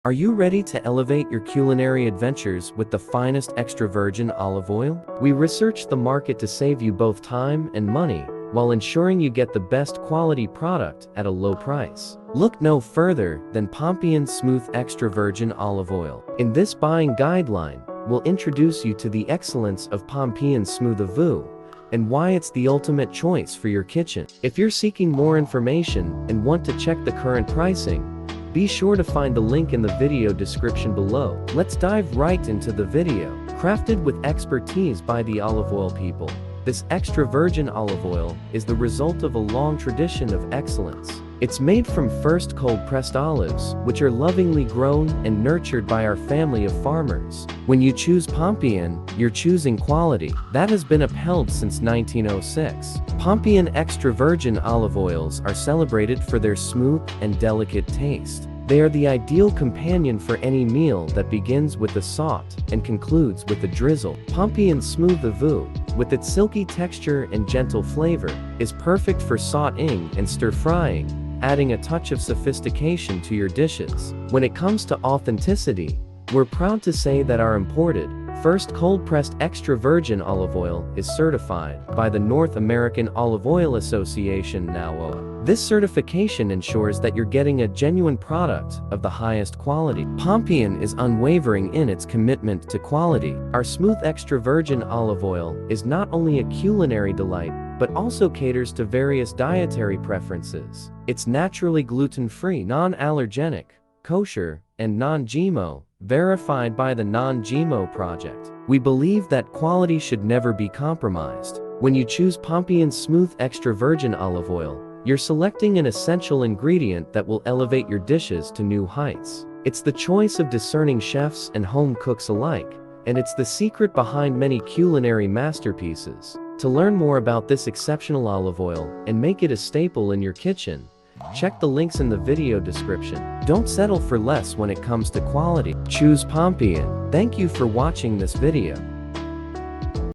Are you ready to elevate your culinary adventures with the finest extra virgin olive oil? We researched the market to save you both time and money, while ensuring you get the best quality product at a low price. Look no further than Pompeian Smooth Extra Virgin Olive Oil. In this buying guideline, we'll introduce you to the excellence of Pompeian Smooth Avou and why it's the ultimate choice for your kitchen. If you're seeking more information and want to check the current pricing, be sure to find the link in the video description below. Let's dive right into the video. Crafted with expertise by the olive oil people, this extra virgin olive oil is the result of a long tradition of excellence. It's made from first cold-pressed olives, which are lovingly grown and nurtured by our family of farmers. When you choose Pompeian, you're choosing quality. That has been upheld since 1906. Pompeian extra virgin olive oils are celebrated for their smooth and delicate taste. They are the ideal companion for any meal that begins with a saute and concludes with a drizzle. Pompeian Smooth Avou, with its silky texture and gentle flavor, is perfect for sautéing and stir-frying, adding a touch of sophistication to your dishes. When it comes to authenticity, we're proud to say that our imported, first cold-pressed extra virgin olive oil is certified by the North American Olive Oil Association (NOAA). This certification ensures that you're getting a genuine product of the highest quality. Pompeian is unwavering in its commitment to quality. Our smooth extra virgin olive oil is not only a culinary delight, but also caters to various dietary preferences. It's naturally gluten-free, non-allergenic, kosher, and non-GMO, verified by the Non-GMO project. We believe that quality should never be compromised. When you choose Pompeian Smooth Extra Virgin Olive Oil, you're selecting an essential ingredient that will elevate your dishes to new heights. It's the choice of discerning chefs and home cooks alike, and it's the secret behind many culinary masterpieces. To learn more about this exceptional olive oil and make it a staple in your kitchen, check the links in the video description. Don't settle for less when it comes to quality. Choose Pompeian. Thank you for watching this video.